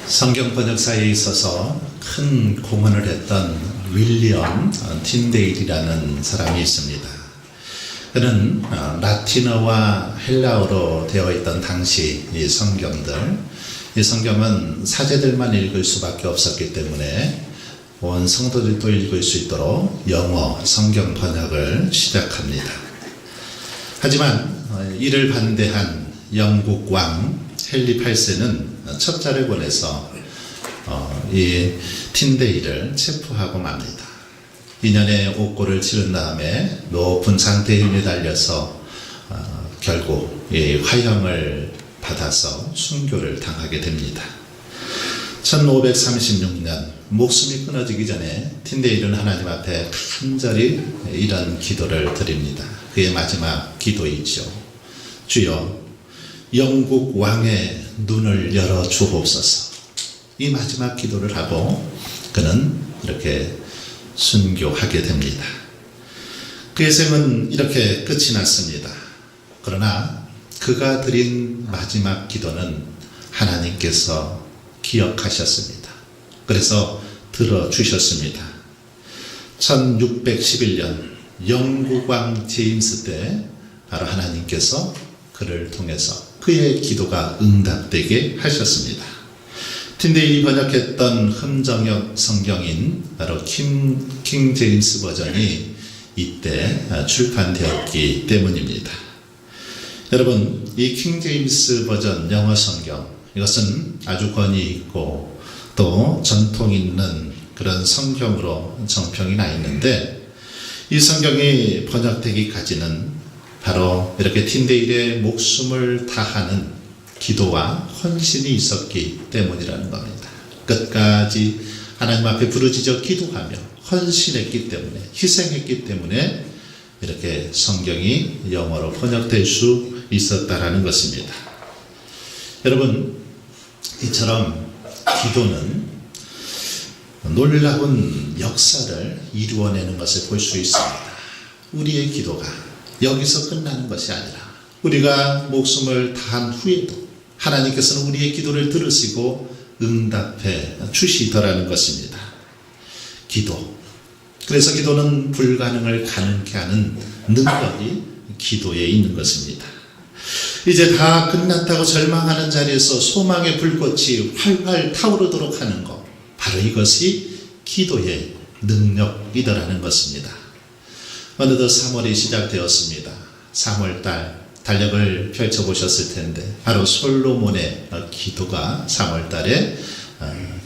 성경 번역사에 있어서 큰 공헌을 했던 윌리엄 틴데일이라는 사람이 있습니다. 그는 라틴어와 헬라어로 되어 있던 당시 이 성경은 사제들만 읽을 수밖에 없었기 때문에 온 성도들도 읽을 수 있도록 영어 성경 번역을 시작합니다. 하지만 이를 반대한 영국 왕 헨리 8세는 첫 자를 보내서 이 틴데일을 체포하고 맙니다. 2년의 옥고를 치른 다음에 높은 상태에 매달려서 결국 화형을 받아서 순교를 당하게 됩니다. 1536년 목숨이 끊어지기 전에 틴데일은 하나님 앞에 간절히 이런 기도를 드립니다. 그의 마지막 기도이죠. 주여, 영국 왕의 눈을 열어 주옵소서. 이 마지막 기도를 하고 그는 이렇게 순교하게 됩니다. 그의 생은 이렇게 끝이 났습니다. 그러나 그가 드린 마지막 기도는 하나님께서 기억하셨습니다. 그래서 들어주셨습니다. 1611년 영국 왕 제임스 때 바로 하나님께서 그를 통해서 그의 기도가 응답되게 하셨습니다. 틴데일이 번역했던 흠정역 성경인 바로 킹 제임스 버전이 이때 출판되었기 때문입니다. 여러분, 이 킹 제임스 버전 영어 성경, 이것은 아주 권위 있고 또 전통 있는 그런 성경으로 정평이 나 있는데, 이 성경이 번역되기까지는 바로 이렇게 틴데일의 목숨을 다하는 기도와 헌신이 있었기 때문이라는 겁니다. 끝까지 하나님 앞에 부르짖어 기도하며 헌신했기 때문에, 희생했기 때문에 이렇게 성경이 영어로 번역될 수 있었다라는 것입니다. 여러분, 이처럼 기도는 놀라운 역사를 이루어내는 것을 볼 수 있습니다. 우리의 기도가 여기서 끝나는 것이 아니라 우리가 목숨을 다한 후에도 하나님께서는 우리의 기도를 들으시고 응답해 주시더라는 것입니다. 기도. 그래서 기도는 불가능을 가능케 하는 능력이 기도에 있는 것입니다. 이제 다 끝났다고 절망하는 자리에서 소망의 불꽃이 활활 타오르도록 하는 것, 바로 이것이 기도의 능력이더라는 것입니다. 어느덧 3월이 시작되었습니다. 3월달 달력을 펼쳐보셨을 텐데 바로 솔로몬의 기도가 3월달에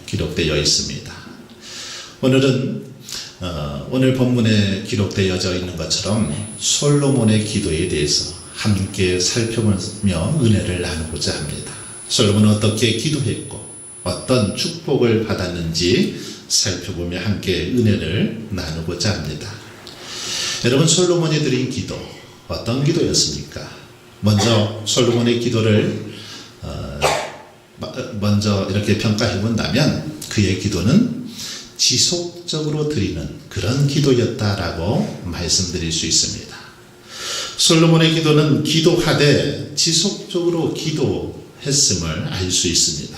기록되어 있습니다. 오늘 본문에 기록되어져 있는 것처럼 솔로몬의 기도에 대해서 함께 살펴보며 은혜를 나누고자 합니다. 솔로몬은 어떻게 기도했고 어떤 축복을 받았는지 살펴보며 함께 은혜를 나누고자 합니다. 여러분, 솔로몬이 드린 기도, 어떤 기도였습니까? 먼저 솔로몬의 기도를 먼저 이렇게 평가해 본다면 그의 기도는 지속적으로 드리는 그런 기도였다라고 말씀드릴 수 있습니다. 솔로몬의 기도는 기도하되 지속적으로 기도했음을 알 수 있습니다.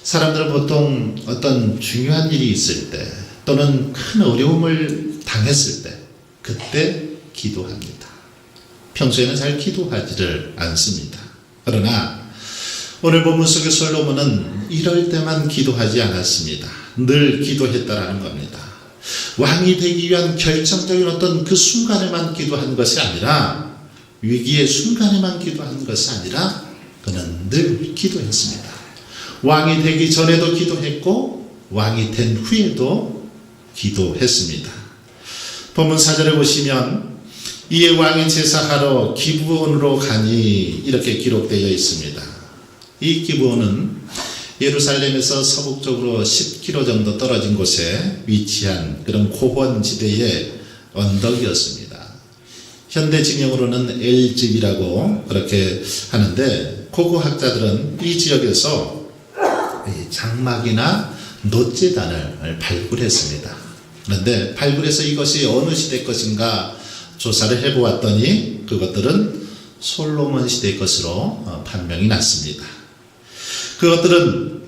사람들은 보통 어떤 중요한 일이 있을 때 또는 큰 어려움을 당했을 때 그때 기도합니다. 평소에는 잘 기도하지를 않습니다. 그러나 오늘 본문 속의 솔로몬은 이럴 때만 기도하지 않았습니다. 늘 기도했다라는 겁니다. 왕이 되기 위한 결정적인 어떤 그 순간에만 기도한 것이 아니라, 위기의 순간에만 기도한 것이 아니라 그는 늘 기도했습니다. 왕이 되기 전에도 기도했고 왕이 된 후에도 기도했습니다. 본문 4절에 보시면 이에 왕이 제사하러 기브온으로 가니 이렇게 기록되어 있습니다. 이 기브온은 예루살렘에서 서북쪽으로 10km 정도 떨어진 곳에 위치한 그런 고원지대의 언덕이었습니다. 현대 지명으로는 엘집이라고 그렇게 하는데, 고고학자들은 이 지역에서 장막이나 놋재단을 발굴했습니다. 그런데 발굴해서 이것이 어느 시대 것인가 조사를 해보았더니 그것들은 솔로몬 시대 것으로 판명이 났습니다. 그것들은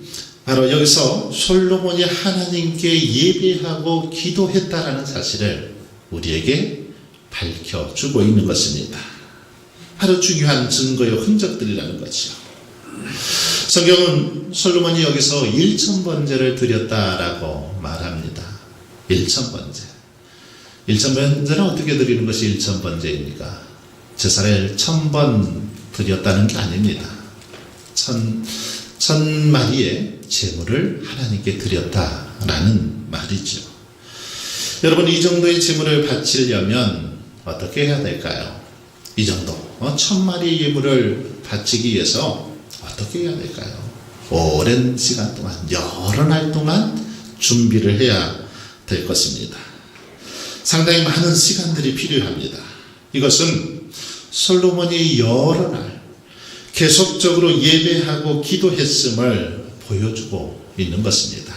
바로 여기서 솔로몬이 하나님께 예배하고 기도했다라는 사실을 우리에게 밝혀주고 있는 것입니다. 바로 중요한 증거의 흔적들이라는 거죠. 성경은 솔로몬이 여기서 1000번제를 드렸다라고 말합니다. 1000번제. 1000번제는 어떻게 드리는 것이 1000번제입니까? 제사를 1000번 드렸다는 게 아닙니다. 1000마리의 제물을 하나님께 드렸다라는 말이죠. 여러분, 이 정도의 제물을 바치려면 어떻게 해야 될까요? 이 정도 1000마리의 예물을 바치기 위해서 어떻게 해야 될까요? 오랜 시간 동안, 여러 날 동안 준비를 해야 될 것입니다. 상당히 많은 시간들이 필요합니다. 이것은 솔로몬이 여러 날 계속적으로 예배하고 기도했음을 보여주고 있는 것입니다.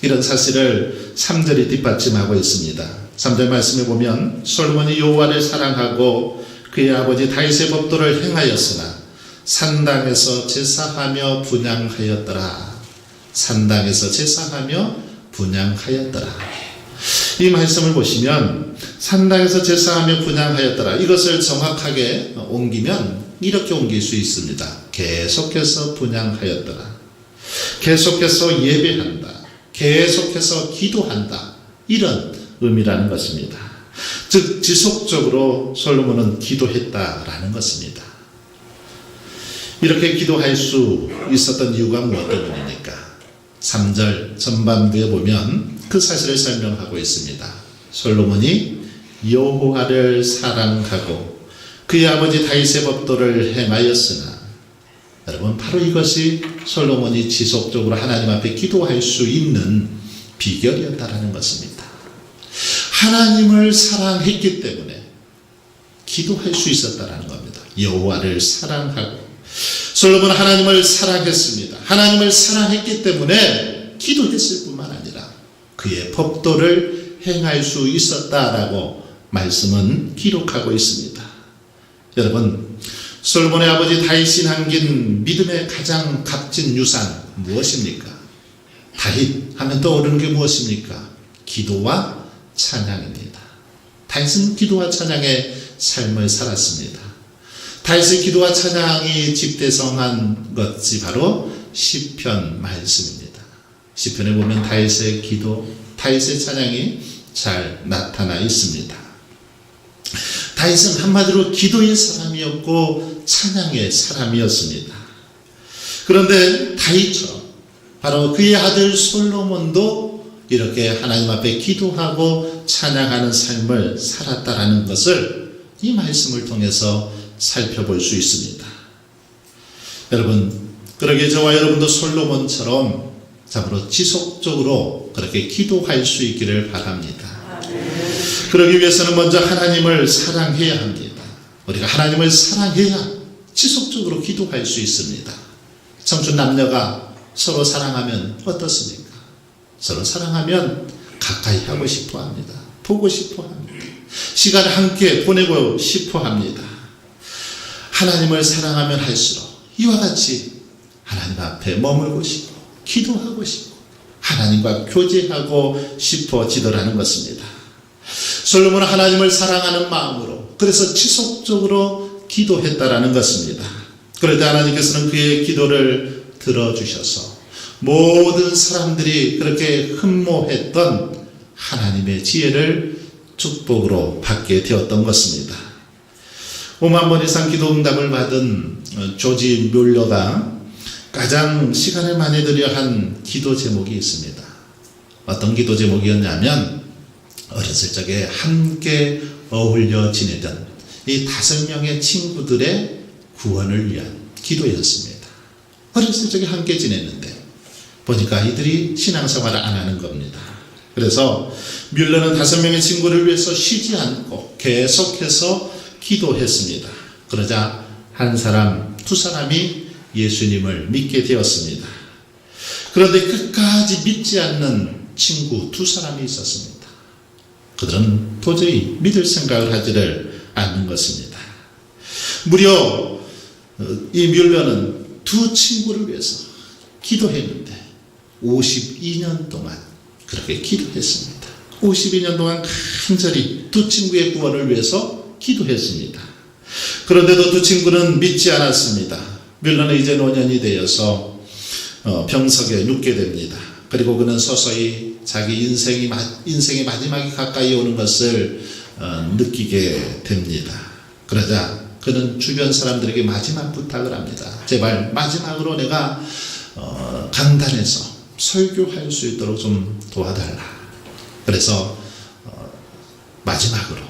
이런 사실을 3절이 뒷받침하고 있습니다. 3절 말씀에 보면 솔로몬이 여호와를 사랑하고 그의 아버지 다윗의 법도를 행하였으나 산당에서 제사하며 분향하였더라. 산당에서 제사하며 분향하였더라. 이 말씀을 보시면 산당에서 제사하며 분향하였더라. 이것을 정확하게 옮기면 이렇게 옮길 수 있습니다. 계속해서 분향하였더라. 계속해서 예배한다. 계속해서 기도한다. 이런 의미라는 것입니다. 즉 지속적으로 솔로몬은 기도했다라는 것입니다. 이렇게 기도할 수 있었던 이유가 무엇 때문입니까? 3절 전반부에 보면 그 사실을 설명하고 있습니다. 솔로몬이 여호와를 사랑하고 그의 아버지 다윗의 법도를 행하였으나, 여러분, 바로 이것이 솔로몬이 지속적으로 하나님 앞에 기도할 수 있는 비결이었다라는 것입니다. 하나님을 사랑했기 때문에 기도할 수 있었다라는 겁니다. 여호와를 사랑하고 솔로몬은 하나님을 사랑했습니다. 하나님을 사랑했기 때문에 기도했을 뿐만 아니라 그의 법도를 행할 수 있었다라고 말씀은 기록하고 있습니다. 여러분, 솔로몬의 아버지 다윗이 남긴 믿음의 가장 값진 유산 무엇입니까? 다윗 하면 떠오르는 게 무엇입니까? 기도와 찬양입니다. 다윗은 기도와 찬양의 삶을 살았습니다. 다윗의 기도와 찬양이 집대성한 것이 바로 시편 말씀입니다. 시편에 보면 다윗의 기도, 다윗의 찬양이 잘 나타나 있습니다. 다윗은 한마디로 기도의 사람이었고 찬양의 사람이었습니다. 그런데 다윗처럼 바로 그의 아들 솔로몬도 이렇게 하나님 앞에 기도하고 찬양하는 삶을 살았다라는 것을 이 말씀을 통해서 살펴볼 수 있습니다. 여러분, 그러게 저와 여러분도 솔로몬처럼 참으로 지속적으로 그렇게 기도할 수 있기를 바랍니다. 그러기 위해서는 먼저 하나님을 사랑해야 합니다. 우리가 하나님을 사랑해야 지속적으로 기도할 수 있습니다. 청춘 남녀가 서로 사랑하면 어떻습니까? 서로 사랑하면 가까이 하고 싶어 합니다. 보고 싶어 합니다. 시간을 함께 보내고 싶어 합니다. 하나님을 사랑하면 할수록 이와 같이 하나님 앞에 머물고 싶고 기도하고 싶고 하나님과 교제하고 싶어지더라는 것입니다. 솔로몬은 하나님을 사랑하는 마음으로 그래서 지속적으로 기도했다라는 것입니다. 그럴 때 하나님께서는 그의 기도를 들어주셔서 모든 사람들이 그렇게 흠모했던 하나님의 지혜를 축복으로 받게 되었던 것입니다. 5만 번 이상 기도 응답을 받은 조지 뮬러가 가장 시간을 많이 들여 한 기도 제목이 있습니다. 어떤 기도 제목이었냐면 어렸을 적에 함께 어울려 지내던 이 5명의 친구들의 구원을 위한 기도였습니다. 어렸을 적에 함께 지냈는데 보니까 이들이 신앙생활을 안 하는 겁니다. 그래서 뮬러는 5명의 친구를 위해서 쉬지 않고 계속해서 기도했습니다. 그러자 한 사람, 2사람이 예수님을 믿게 되었습니다. 그런데 끝까지 믿지 않는 친구 2사람이 있었습니다. 그들은 도저히 믿을 생각을 하지를 않는 것입니다. 무려 이 뮬러는 2 친구를 위해서 기도했는데 52년 동안 그렇게 기도했습니다. 52년 동안 간절히 두 친구의 구원을 위해서 기도했습니다. 그런데도 두 친구는 믿지 않았습니다. 뮬러는 이제 노년이 되어서 병석에 눕게 됩니다. 그리고 그는 서서히 자기 인생의 마지막이 가까이 오는 것을 느끼게 됩니다. 그러자 그는 주변 사람들에게 마지막 부탁을 합니다. 제발 마지막으로 내가 강단에서 설교할 수 있도록 좀 도와달라. 그래서 마지막으로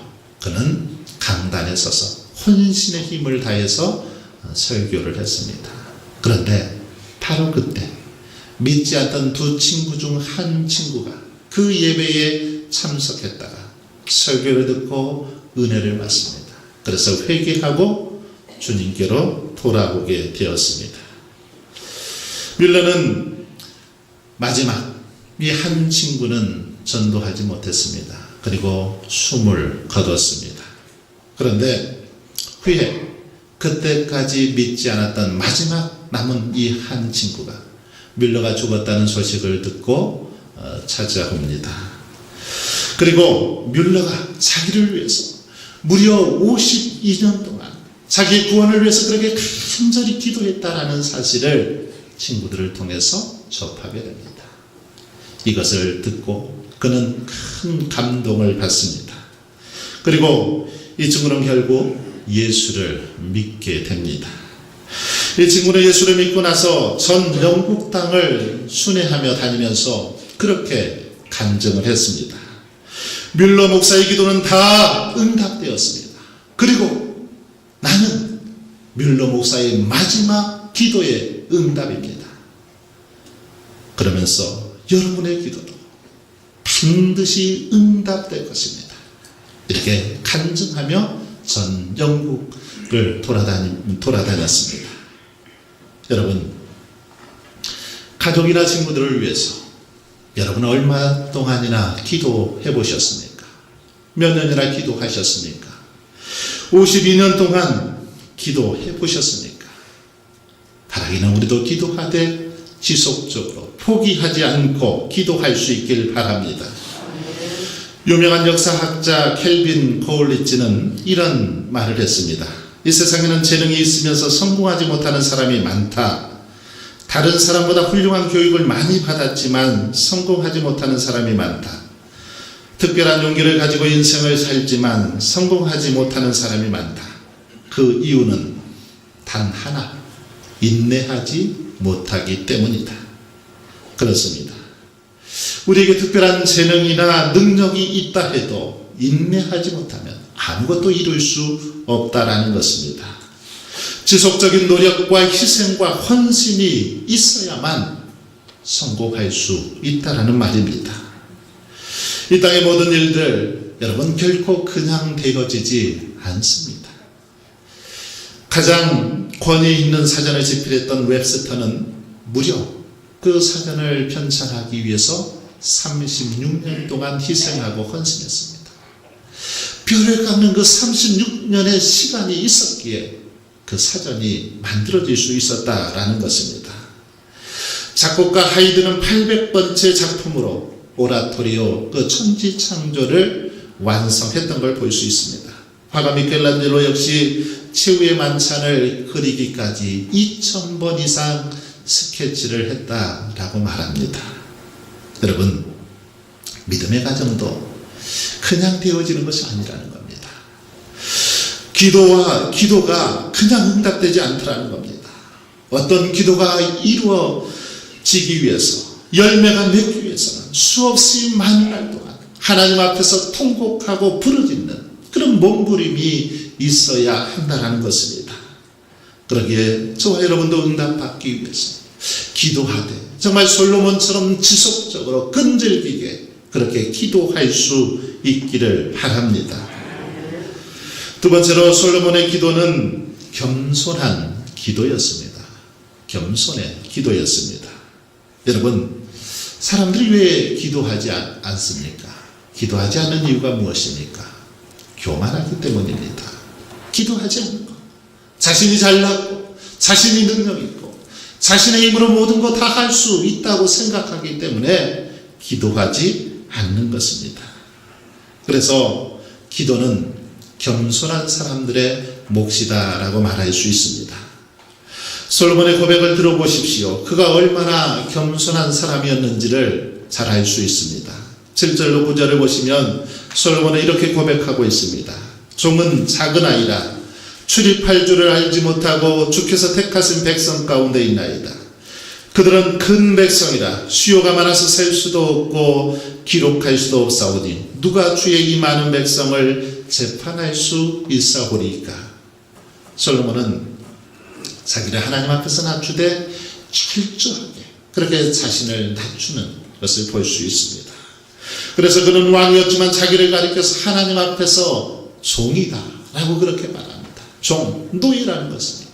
그는 강단에 서서 혼신의 힘을 다해서 설교를 했습니다. 그런데 바로 그때 믿지 않던 두 친구 중 한 친구가 그 예배에 참석했다가 설교를 듣고 은혜를 받습니다. 그래서 회개하고 주님께로 돌아오게 되었습니다. 뮬러는 마지막 이 한 친구는 전도하지 못했습니다. 그리고 숨을 거뒀습니다. 그런데 후에 그때까지 믿지 않았던 마지막 남은 이 한 친구가 뮬러가 죽었다는 소식을 듣고 찾아옵니다. 그리고 뮬러가 자기를 위해서 무려 52년 동안 자기 구원을 위해서 그렇게 간절히 기도했다라는 사실을 친구들을 통해서 접하게 됩니다. 이것을 듣고 그는 큰 감동을 받습니다. 그리고 이 친구는 결국 예수를 믿게 됩니다. 이 친구는 예수를 믿고 나서 전 영국 땅을 순회하며 다니면서 그렇게 간증을 했습니다. 뮬러 목사의 기도는 다 응답되었습니다. 그리고 나는 뮬러 목사의 마지막 기도의 응답입니다. 그러면서 여러분의 기도도 반드시 응답될 것입니다. 이렇게 간증하며 전 영국을 돌아다녔습니다. 여러분, 가족이나 친구들을 위해서 여러분은 얼마 동안이나 기도해 보셨습니까? 몇 년이나 기도하셨습니까? 52년 동안 기도해 보셨습니까? 바라기는 우리도 기도하되 지속적으로 포기하지 않고 기도할 수 있길 바랍니다. 유명한 역사학자 켈빈 코울리츠는 이런 말을 했습니다. 이 세상에는 재능이 있으면서 성공하지 못하는 사람이 많다. 다른 사람보다 훌륭한 교육을 많이 받았지만 성공하지 못하는 사람이 많다. 특별한 용기를 가지고 인생을 살지만 성공하지 못하는 사람이 많다. 그 이유는 단 하나, 인내하지 못하기 때문이다. 그렇습니다. 우리에게 특별한 재능이나 능력이 있다 해도 인내하지 못하면 아무것도 이룰 수 없다라는 것입니다. 지속적인 노력과 희생과 헌신이 있어야만 성공할 수 있다라는 말입니다. 이 땅의 모든 일들 여러분 결코 그냥 되어지지 않습니다. 가장 권위 있는 사전을 집필했던 웹스터는 무려 그 사전을 편찬하기 위해서 36년 동안 희생하고 헌신했습니다. 뼈를 깎는 그 36년의 시간이 있었기에 그 사전이 만들어질 수 있었다라는 것입니다. 작곡가 하이드는 800번째 작품으로 오라토리오 그 천지창조를 완성했던 걸 볼 수 있습니다. 화가 미켈란젤로 역시 최후의 만찬을 그리기까지 2000번 이상 스케치를 했다라고 말합니다. 여러분, 믿음의 과정도 그냥 되어지는 것이 아니라는 겁니다. 기도가 그냥 응답되지 않더라는 겁니다. 어떤 기도가 이루어지기 위해서, 열매가 맺기 위해서는 수없이 많은 날 동안 하나님 앞에서 통곡하고 부르짖는 그런 몸부림이 있어야 한다는 것입니다. 그러기에 저와 여러분도 응답받기 위해서 기도하되 정말 솔로몬처럼 지속적으로 끈질기게 그렇게 기도할 수 있기를 바랍니다. 두 번째로 솔로몬의 기도는 겸손한 기도였습니다. 겸손의 기도였습니다. 여러분, 사람들이 왜 기도하지 않습니까? 기도하지 않는 이유가 무엇입니까? 교만하기 때문입니다. 기도하지 않는 것, 자신이 잘났고 자신이 능력 있고 자신의 힘으로 모든 거 다 할 수 있다고 생각하기 때문에 기도하지 않는 것입니다. 그래서 기도는 겸손한 사람들의 몫이다라고 말할 수 있습니다. 솔로몬의 고백을 들어보십시오. 그가 얼마나 겸손한 사람이었는지를 잘 알 수 있습니다. 7절로 9절을 보시면 솔로몬은 이렇게 고백하고 있습니다. 종은 작은 아이라 출입할 줄을 알지 못하고 주께서 택하신 백성 가운데 있나이다. 그들은 큰 백성이라 수요가 많아서 셀 수도 없고 기록할 수도 없사오니 누가 주의 이 많은 백성을 재판할 수 있사오리이까. 솔로몬은 자기를 하나님 앞에서 낮추되 철저하게 그렇게 자신을 낮추는 것을 볼 수 있습니다. 그래서 그는 왕이었지만 자기를 가리켜서 하나님 앞에서 종이다 라고 그렇게 말합니다. 종, 노예라는 것입니다.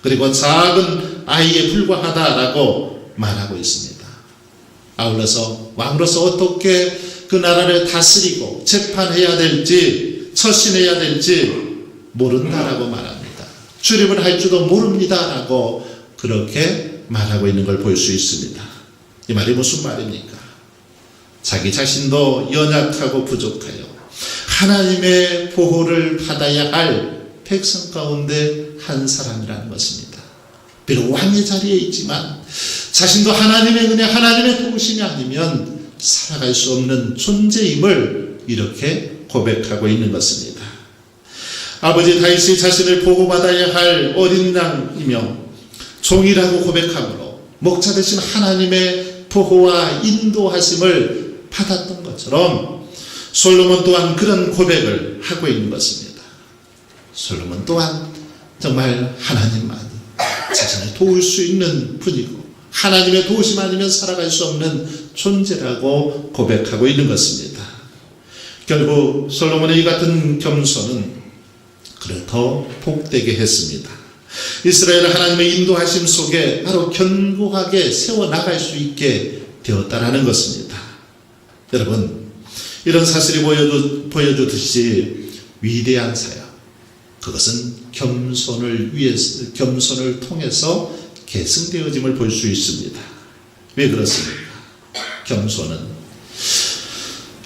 그리고 작은 아이에 불과하다라고 말하고 있습니다. 아울러서 왕으로서 어떻게 그 나라를 다스리고 재판해야 될지 처신해야 될지 모른다라고 말합니다. 출입을 할 줄도 모릅니다라고 그렇게 말하고 있는 걸 볼 수 있습니다. 이 말이 무슨 말입니까? 자기 자신도 연약하고 부족하여 하나님의 보호를 받아야 할 백성 가운데 한 사람이라는 것입니다. 비록 왕의 자리에 있지만 자신도 하나님의 은혜, 하나님의 도우심이 아니면 살아갈 수 없는 존재임을 이렇게 고백하고 있는 것입니다. 아버지 다윗이 자신을 보호받아야 할 어린 양이며 종이라고 고백함으로 목자 되신 하나님의 보호와 인도하심을 받았던 것처럼 솔로몬 또한 그런 고백을 하고 있는 것입니다. 솔로몬 또한 정말 하나님만이 자신을 도울 수 있는 분이고 하나님의 도우심 아니면 살아갈 수 없는 존재라고 고백하고 있는 것입니다. 결국 솔로몬의 이 같은 겸손은 그를 더 복되게 했습니다. 이스라엘을 하나님의 인도하심 속에 바로 견고하게 세워나갈 수 있게 되었다라는 것입니다. 여러분, 이런 사실이 보여주듯이 위대한 사역, 그것은 겸손을 통해서 계승되어짐을 볼 수 있습니다. 왜 그렇습니까? 겸손은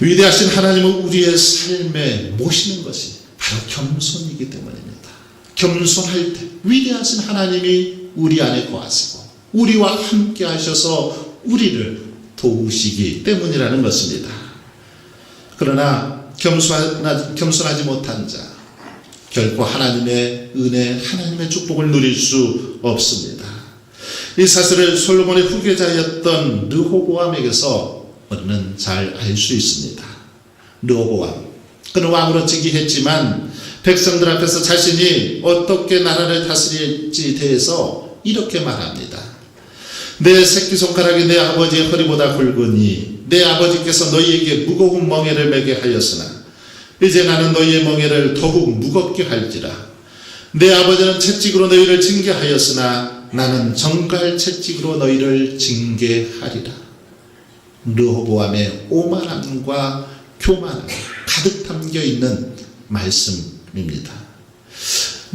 위대하신 하나님을 우리의 삶에 모시는 것이 바로 겸손이기 때문입니다. 겸손할 때 위대하신 하나님이 우리 안에 거하시고 우리와 함께 하셔서 우리를 도우시기 때문이라는 것입니다. 그러나 겸손하지 못한 자 결코 하나님의 은혜, 하나님의 축복을 누릴 수 없습니다. 이 사실을 솔로몬의 후계자였던 르호보암에게서 우리는 잘 알 수 있습니다. 르호보암, 그는 왕으로 즉위했지만 백성들 앞에서 자신이 어떻게 나라를 다스릴지 대해서 이렇게 말합니다. 내 새끼손가락이 내 아버지의 허리보다 굵으니 내 아버지께서 너희에게 무거운 멍에를 매게 하였으나 이제 나는 너희의 멍에를 더욱 무겁게 할지라. 내 아버지는 채찍으로 너희를 징계하였으나 나는 정갈 채찍으로 너희를 징계하리라. 르호보암의 오만함과 교만함 가득 담겨 있는 말씀입니다.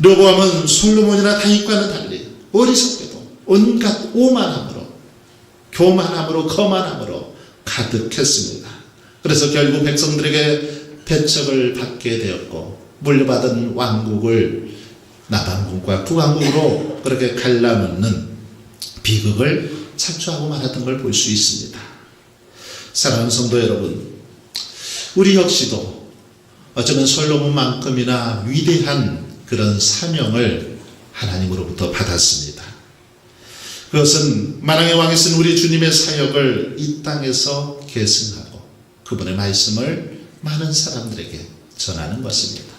르호보암은 솔로몬이나 다윗과는 달리 어리석게도 온갖 오만함으로, 교만함으로, 거만함으로 가득했습니다. 그래서 결국 백성들에게 배척을 받게 되었고 물려받은 왕국을 남왕국과 북왕국으로 그렇게 갈라놓는 비극을 자초하고 말았던 걸 볼 수 있습니다. 사랑하는 성도 여러분, 우리 역시도 어쩌면 솔로몬만큼이나 위대한 그런 사명을 하나님으로부터 받았습니다. 그것은 만왕의 왕이 쓴 우리 주님의 사역을 이 땅에서 계승하고 그분의 말씀을 많은 사람들에게 전하는 것입니다.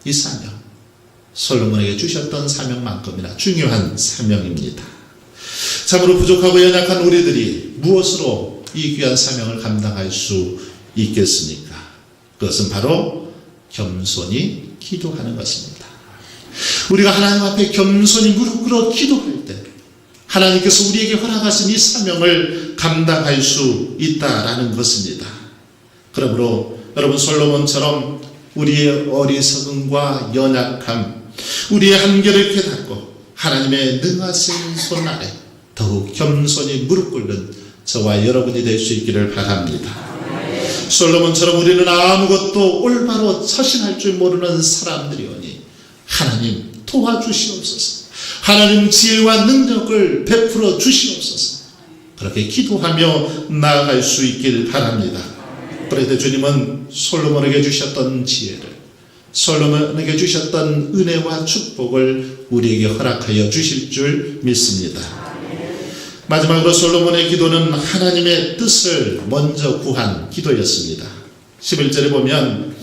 이 사명, 솔로몬에게 주셨던 사명만큼이나 중요한 사명입니다. 참으로 부족하고 연약한 우리들이 무엇으로 이 귀한 사명을 감당할 수 있겠습니까? 그것은 바로 겸손히 기도하는 것입니다. 우리가 하나님 앞에 겸손히 무릎 꿇어 기도할 때 하나님께서 우리에게 허락하신 이 사명을 감당할 수 있다라는 것입니다. 그러므로 여러분, 솔로몬처럼 우리의 어리석음과 연약함, 우리의 한계를 깨닫고 하나님의 능하신 손 아래 더욱 겸손히 무릎 꿇는 저와 여러분이 될 수 있기를 바랍니다. 솔로몬처럼 우리는 아무것도 올바로 처신할 줄 모르는 사람들이오니 하나님 도와주시옵소서. 하나님 지혜와 능력을 베풀어 주시옵소서. 그렇게 기도하며 나아갈 수 있길 바랍니다. 그런데 주님은 솔로몬에게 주셨던 지혜를, 솔로몬에게 주셨던 은혜와 축복을 우리에게 허락하여 주실 줄 믿습니다. 마지막으로 솔로몬의 기도는 하나님의 뜻을 먼저 구한 기도였습니다. 11절에 보면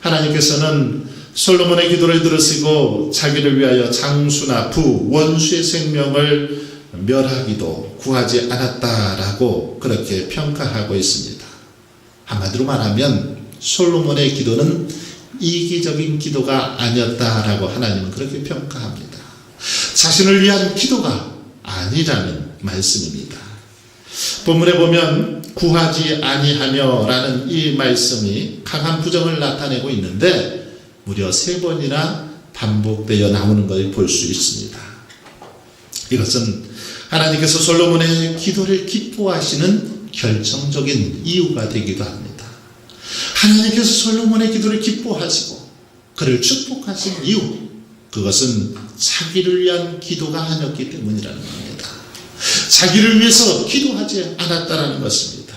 하나님께서는 솔로몬의 기도를 들으시고 자기를 위하여 장수나 부, 원수의 생명을 멸하기도 구하지 않았다라고 그렇게 평가하고 있습니다. 한마디로 말하면 솔로몬의 기도는 이기적인 기도가 아니었다라고 하나님은 그렇게 평가합니다. 자신을 위한 기도가 아니라는 말씀입니다. 본문에 보면 구하지 아니하며 라는 이 말씀이 강한 부정을 나타내고 있는데 무려 3번이나 반복되어 나오는 것을 볼 수 있습니다. 이것은 하나님께서 솔로몬의 기도를 기뻐하시는 결정적인 이유가 되기도 합니다. 하나님께서 솔로몬의 기도를 기뻐하시고 그를 축복하신 이유, 그것은 자기를 위한 기도가 아니었기 때문이라는 겁니다. 자기를 위해서 기도하지 않았다는 것입니다.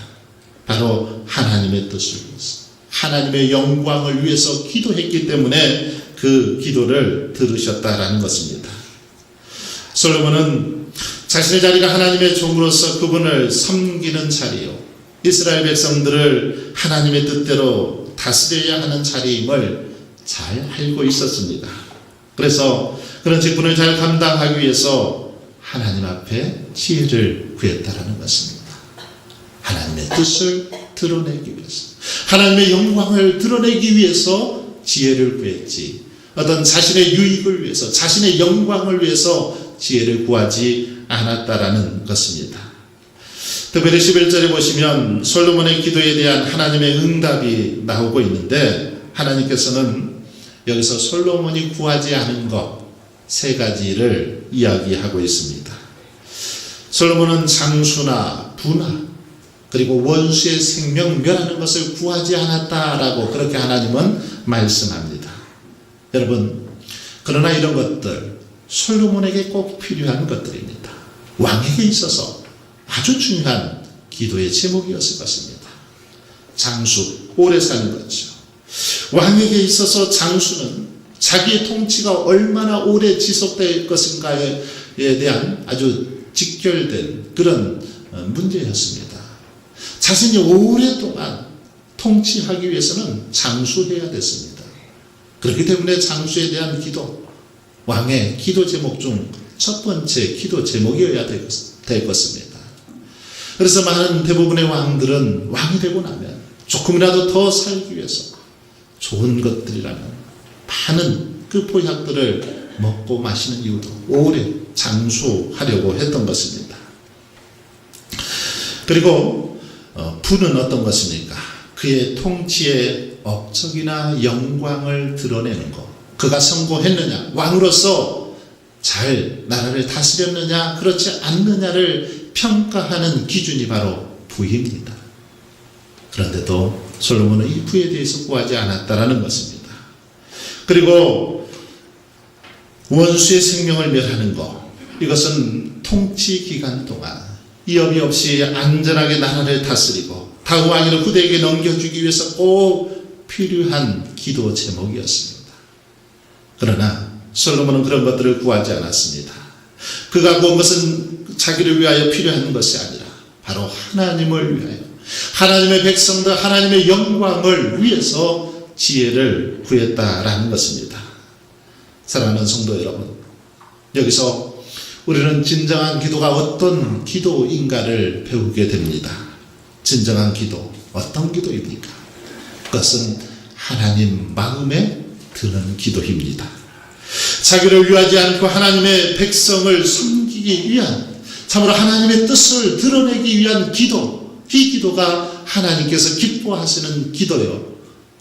바로 하나님의 뜻을 위해서, 하나님의 영광을 위해서 기도했기 때문에 그 기도를 들으셨다라는 것입니다. 솔로몬은 자신의 자리가 하나님의 종으로서 그분을 섬기는 자리요, 이스라엘 백성들을 하나님의 뜻대로 다스려야 하는 자리임을 잘 알고 있었습니다. 그래서 그런 직분을 잘 감당하기 위해서 하나님 앞에 지혜를 구했다라는 것입니다. 하나님의 뜻을 드러내기 위해서, 하나님의 영광을 드러내기 위해서 지혜를 구했지, 어떤 자신의 유익을 위해서, 자신의 영광을 위해서 지혜를 구하지 않았다라는 것입니다. 특별히 11절에 보시면 솔로몬의 기도에 대한 하나님의 응답이 나오고 있는데, 하나님께서는 여기서 솔로몬이 구하지 않은 것 3가지를 이야기하고 있습니다. 솔로몬은 장수나 부나 그리고 원수의 생명 멸하는 것을 구하지 않았다라고 그렇게 하나님은 말씀합니다. 여러분, 그러나 이런 것들 솔로몬에게 꼭 필요한 것들입니다. 왕에게 있어서 아주 중요한 기도의 제목이었을 것입니다. 장수, 오래 사는 거죠. 왕에게 있어서 장수는 자기의 통치가 얼마나 오래 지속될 것인가에 대한 아주 직결된 그런 문제였습니다. 자신이 오랫동안 통치하기 위해서는 장수해야 됐습니다. 그렇기 때문에 장수에 대한 기도, 왕의 기도 제목 중 첫 번째 기도 제목이어야 될 것입니다. 그래서 많은 대부분의 왕들은 왕이 되고 나면 조금이라도 더 살기 위해서 좋은 것들이라면 많은 그 보약들을 먹고 마시는 이유도 오래 장수하려고 했던 것입니다. 그리고 부는 어떤 것입니까? 그의 통치의 업적이나 영광을 드러내는 것. 그가 성공했느냐, 왕으로서 잘 나라를 다스렸느냐, 그렇지 않느냐를 평가하는 기준이 바로 부입니다. 그런데도 솔로몬은 이 부에 대해서 구하지 않았다라는 것입니다. 그리고 원수의 생명을 멸하는 것, 이것은 통치 기간 동안 이업이 없이 안전하게 나라를 다스리고 다음 왕위를 후대에게 넘겨주기 위해서 꼭 필요한 기도 제목이었습니다. 그러나 솔로몬은 그런 것들을 구하지 않았습니다. 그가 구한 것은 자기를 위하여 필요한 것이 아니라 바로 하나님을 위하여, 하나님의 백성들, 하나님의 영광을 위해서 지혜를 구했다라는 것입니다. 사랑하는 성도 여러분, 여기서 우리는 진정한 기도가 어떤 기도인가를 배우게 됩니다. 진정한 기도, 어떤 기도입니까? 그것은 하나님 마음에 드는 기도입니다. 자기를 위하지 않고 하나님의 백성을 섬기기 위한, 참으로 하나님의 뜻을 드러내기 위한 기도, 이 기도가 하나님께서 기뻐하시는 기도요,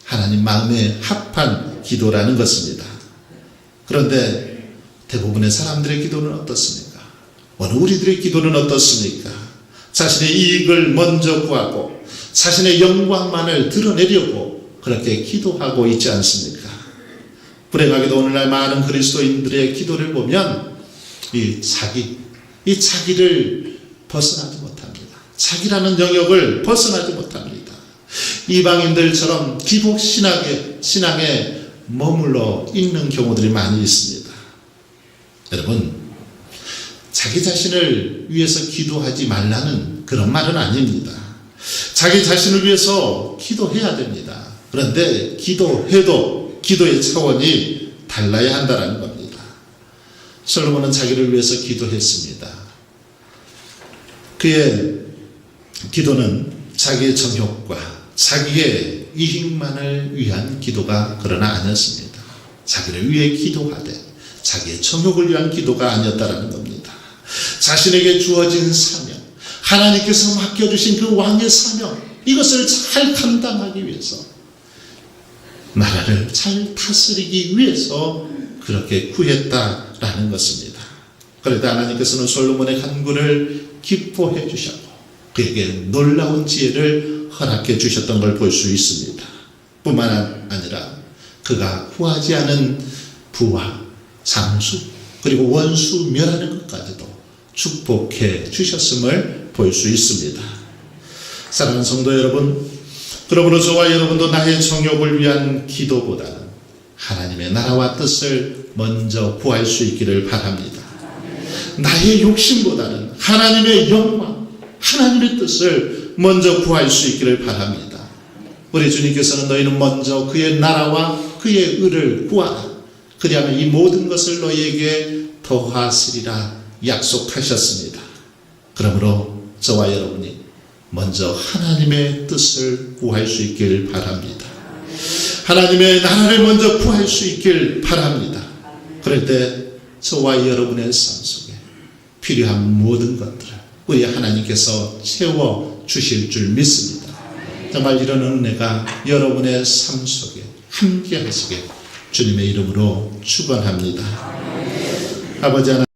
하나님 마음에 합한 기도라는 것입니다. 그런데 대부분의 사람들의 기도는 어떻습니까? 오늘 우리들의 기도는 어떻습니까? 자신의 이익을 먼저 구하고 자신의 영광만을 드러내려고 그렇게 기도하고 있지 않습니까? 불행하게도 오늘날 많은 그리스도인들의 기도를 보면 이 자기를 벗어나지 못합니다. 자기라는 영역을 벗어나지 못합니다. 이방인들처럼 기복 신앙에 머물러 있는 경우들이 많이 있습니다. 여러분, 자기 자신을 위해서 기도하지 말라는 그런 말은 아닙니다. 자기 자신을 위해서 기도해야 됩니다. 그런데 기도해도 기도의 차원이 달라야 한다는 겁니다. 솔로몬은 자기를 위해서 기도했습니다. 그의 기도는 자기의 정욕과 자기의 이익만을 위한 기도가 그러나 아니었습니다. 자기를 위해 기도하되 자기의 정욕을 위한 기도가 아니었다는 겁니다. 자신에게 주어진 사명, 하나님께서 맡겨주신 그 왕의 사명, 이것을 잘 감당하기 위해서, 나라를 잘 다스리기 위해서 그렇게 구했다라는 것입니다. 그런데 하나님께서는 솔로몬의 간구를 기뻐해 주셨고 그에게 놀라운 지혜를 허락해 주셨던 걸 볼 수 있습니다. 뿐만 아니라 그가 구하지 않은 부와 장수 그리고 원수 멸하는 것까지도 축복해 주셨음을 볼 수 있습니다. 사랑하는 성도 여러분, 그러므로 저와 여러분도 나의 정욕을 위한 기도보다는 하나님의 나라와 뜻을 먼저 구할 수 있기를 바랍니다. 나의 욕심보다는 하나님의 영광, 하나님의 뜻을 먼저 구할 수 있기를 바랍니다. 우리 주님께서는 너희는 먼저 그의 나라와 그의 의를 구하라. 그리하면 이 모든 것을 너희에게 더하시리라 약속하셨습니다. 그러므로 저와 여러분이 먼저 하나님의 뜻을 구할 수 있길 바랍니다. 하나님의 나라를 먼저 구할 수 있길 바랍니다. 그럴 때 저와 여러분의 삶 속에 필요한 모든 것들을 우리 하나님께서 채워주실 줄 믿습니다. 정말 이런 은혜가 여러분의 삶 속에 함께 하시게 주님의 이름으로 축원합니다. 아버지 하나님,